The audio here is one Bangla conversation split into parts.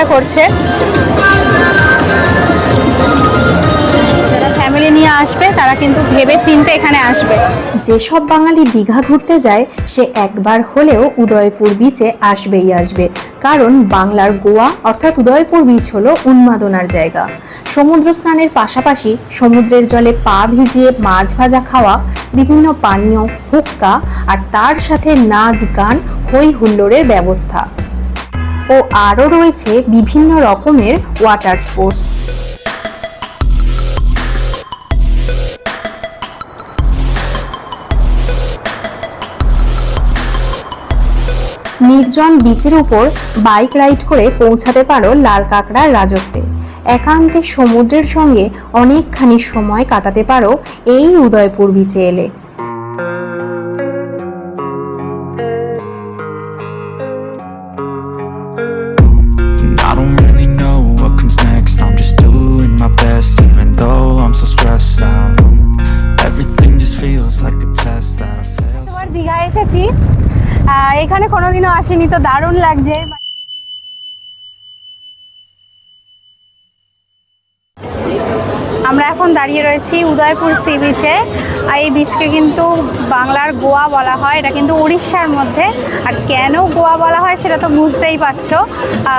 এনজয় করছে। যারা ফ্যামিলি নিয়ে আসবে তারা কিন্তু ভেবে চিন্তে এখানে আসবে। যেসব বাঙালি দীঘা ঘুরতে যায় সে একবার হলেও উদয়পুর বিচে আসবেই আসবে, কারণ বাংলার গোয়া অর্থাৎ উদয়পুর বিচ হলো উন্মাদনার জায়গা। সমুদ্র স্নানের পাশাপাশি সমুদ্রের জলে পা ভিজিয়ে মাছ ভাজা খাওয়া, বিভিন্ন পানীয়, হুক্কা আর তার সাথে নাচ গান, হই হুল্লোড়ের ব্যবস্থা ও আরও রয়েছে বিভিন্ন রকমের ওয়াটার স্পোর্টস। নির্জন বিচের উপর বাইক রাইড করে পৌঁছাতে পারো লাল কাঁকড়ার রাজত্বে। একান্তে সমুদ্রের সঙ্গে অনেকখানি সময় কাটাতে পারো এই উদয়পুর বিচে এলে। দীঘা এসেছি আর এখানে কোনোদিনও আসিনি, তো দারুণ লাগছে। আমরা এখন দাঁড়িয়ে রয়েছি উদয়পুর সি বিচে। আর এই বিচকে কিন্তু বাংলার গোয়া বলা হয়, এটা কিন্তু উড়িষ্যার মধ্যে। আর কেন গোয়া বলা হয় সেটা তো বুঝতেই পারছো।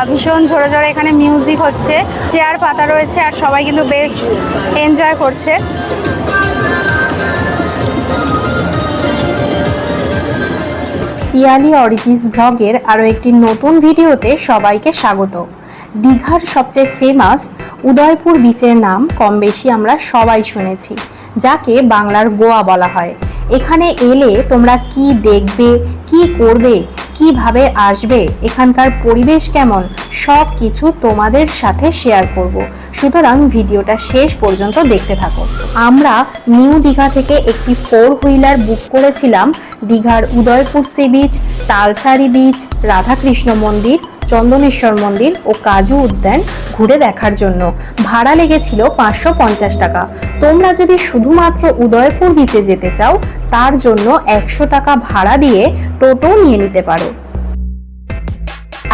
ভীষণ জোরে জোরে এখানে মিউজিক হচ্ছে, চেয়ার পাতা রয়েছে আর সবাই কিন্তু বেশ এনজয় করছে। পিয়ালি অরিজিস ব্লগের আরও একটি নতুন ভিডিওতে সবাইকে স্বাগত। দীঘার সবচেয়ে ফেমাস উদয়পুর বিচের নাম কম বেশি আমরা সবাই শুনেছি, যাকে বাংলার গোয়া বলা হয়। এখানে এলে তোমরা কি দেখবে, কি করবে, কিভাবে আসবে, এখানকার পরিবেশ কেমন, সব কিছু তোমাদের সাথে শেয়ার করব। সুতরাং ভিডিওটা শেষ পর্যন্ত দেখতে থাকো। আমরা নিউ দীঘা থেকে একটি 4 হুইলার বুক করেছিলাম দীঘার Udaipur sea beach, Talsari beach, Radhakrishna মন্দির, চন্দনেশ্বর মন্দির ও কাজু উদ্যান ঘুরে দেখার জন্য। ভাড়া লেগেছিল 550 টাকা। তোমরা যদি শুধুমাত্র উদয়পুর বিচে যেতে চাও তার জন্য 100 টাকা ভাড়া দিয়ে টোটো নিয়ে নিতে পারো।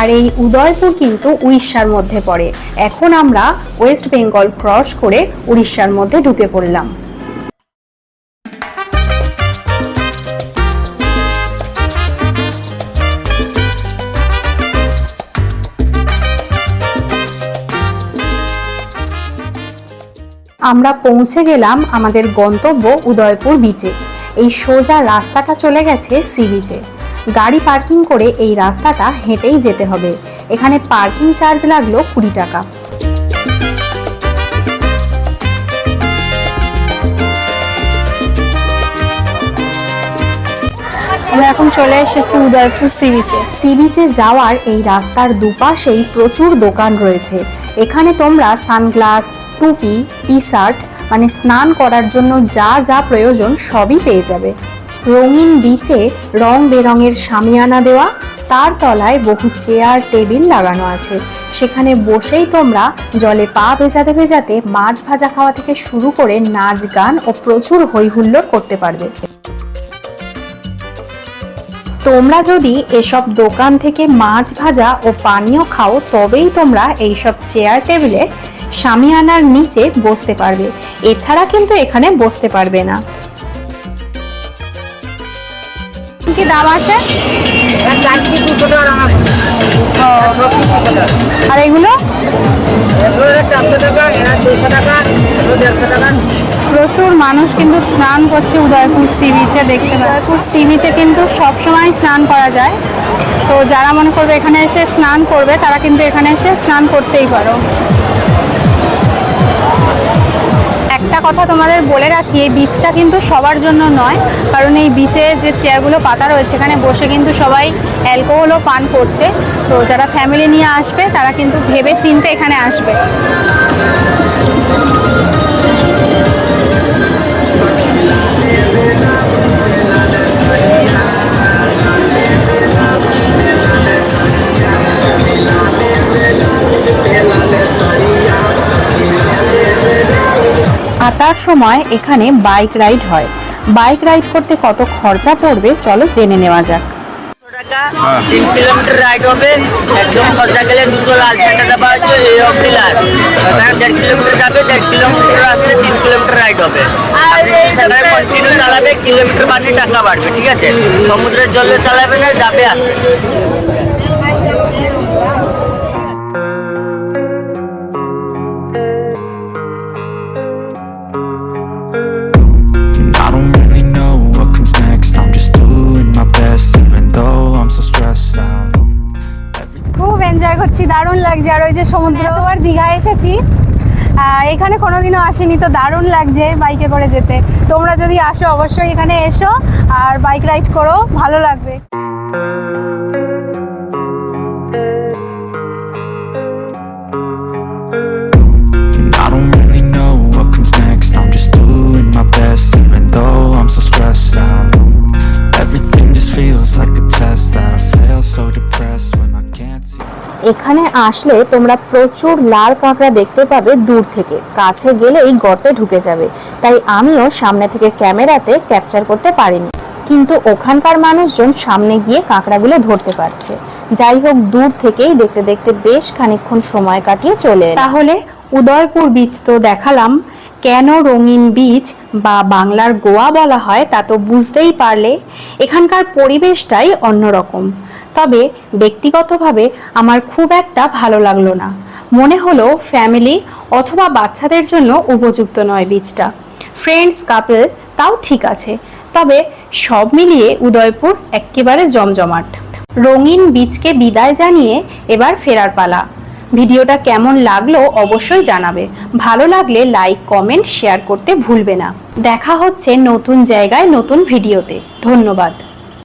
আর এই উদয়পুর কিন্তু উড়িষ্যার মধ্যে পড়ে। এখন আমরা ওয়েস্ট বেঙ্গল ক্রস করে উড়িষ্যার মধ্যে ঢুকে পড়লাম। আমরা পৌঁছে গেলাম আমাদের গন্তব্য উদয়পুর বিচে। এই সোজা রাস্তাটা চলে গেছে সি বিচে। গাড়ি পার্কিং করে এই রাস্তাটা হেঁটেই যেতে হবে। এখানে পার্কিং চার্জ লাগলো 20 টাকা। আমরা এখন চলে এসেছি উদয়পুর সি বিচে। সি বিচে যাওয়ার এই রাস্তার দুপাশেই প্রচুর দোকান রয়েছে। এখানে তোমরা সানগ্লাস, টুপি, টি শার্ট মানে স্নান করার জন্য যা যা প্রয়োজন সবই পেয়ে যাবে। রঙিন বিচে রং বেরঙের শামিয়ানা দেওয়া, তার তলায় বহু চেয়ার টেবিল লাগানো আছে। সেখানে বসেই তোমরা জলে পা ভেজাতে ভেজাতে মাছ ভাজা খাওয়া থেকে শুরু করে নাচ গান ও প্রচুর হইহুল্লোড় করতে পারবে। তোমরা যদি এসব দোকান থেকে মাছ ভাজা ও পানীয় খাও তবেই তোমরা এইসব চেয়ার টেবিলে শামিয়ানার নিচে বসতে পারবে, এছাড়া কিন্তু এখানে বসতে পারবে না। কি দাম আছে? আর এগুলো প্রচুর মানুষ কিন্তু স্নান করছে উদয়পুর সি বিচে। দেখতে উদয়পুর সি বিচে কিন্তু সবসময় স্নান করা যায়, তো যারা মনে করবে এখানে এসে স্নান করবে তারা কিন্তু এখানে এসে স্নান করতেই পারো। একটা কথা তোমাদের বলে রাখি, এই বিচটা কিন্তু সবার জন্য নয়, কারণ এই বিচে যে চেয়ারগুলো পাতা রয়েছে এখানে বসে কিন্তু সবাই অ্যালকোহলও পান করছে। তো যারা ফ্যামিলি নিয়ে আসবে তারা কিন্তু ভেবে চিন্তে এখানে আসবে। আসার সময় এখানে বাইক রাইড হয়। বাইক রাইড করতে কত খরচা পড়বে চলো জেনে নেওয়া যাক। টাকা 3 কিলোমিটার রাইড হবে, একদম সোজা গেলে দুটো লাল ঝান্ডা দেওয়া আছে এই অবধি লাল। 1.5 কিলোমিটার যাবে, 1.5 কিলোমিটার আসলে 3 কিলোমিটার রাইড হবে। আর সেখানে কন্টিনিউ চালাবে, কিলোমিটার বাড়লে টাকা বাড়বে, ঠিক আছে? সমুদ্রের জলে চালাবে না, যাবে আসবে। I don't really know what comes next. I'm just doing my best, even though I'm so stressed out. খুব এনজয় করছি, দারুণ লাগছে। আর ওই যে সমুদ্র, এতবার দীঘা এসেছি, এখানে কোনোদিনও আসিনি, তো দারুণ লাগছে বাইকে করে যেতে। তোমরা যদি আসো অবশ্যই এখানে এসো আর বাইক রাইড করো, ভালো লাগবে। I don't really know what comes next. I'm just doing my best, even though I'm so stressed out. Everything just feels like a test that I fail, so depressed when I can't see. এখানে আসলে তোমরা প্রচুর লাল কাঁকড়া দেখতে পাবে দূর থেকে, কাছে গেলেই গর্তে ঢুকে যাবে। তাই আমিও সামনে থেকে ক্যামেরাতে ক্যাপচার করতে পারিনি, কিন্তু ওখানকার মানুষজন সামনে গিয়ে কাঁকড়াগুলো ধরতে পারছে। যাই হোক, দূর থেকেই দেখতে দেখতে বেশ খানিকক্ষণ সময় কাটিয়ে চলে এলাম। তাহলে উদয়পুর বীচ তো দেখালাম, কেন রঙিন বীচ বা বাংলার গোয়া বলা হয় তা তো বুঝতেই পারলে। এখানকার পরিবেশটাই অন্যরকম, তবে ব্যক্তিগতভাবে আমার খুব একটা ভালো লাগলো না। মনে হলো ফ্যামিলি অথবা বাচ্চাদের জন্য উপযুক্ত নয় বীচটা। ফ্রেন্ডস, কাপল তাও ঠিক আছে, তবে সব মিলিয়ে উদয়পুর একেবারে জমজমাট। রঙিন বীচকে বিদায় জানিয়ে এবার ফেরার পালা। ভিডিওটা কেমন লাগলো অবশ্যই জানাবে। ভালো লাগলে লাইক, কমেন্ট, শেয়ার করতে ভুলবে না। দেখা হচ্ছে নতুন জায়গায় নতুন ভিডিওতে। ধন্যবাদ।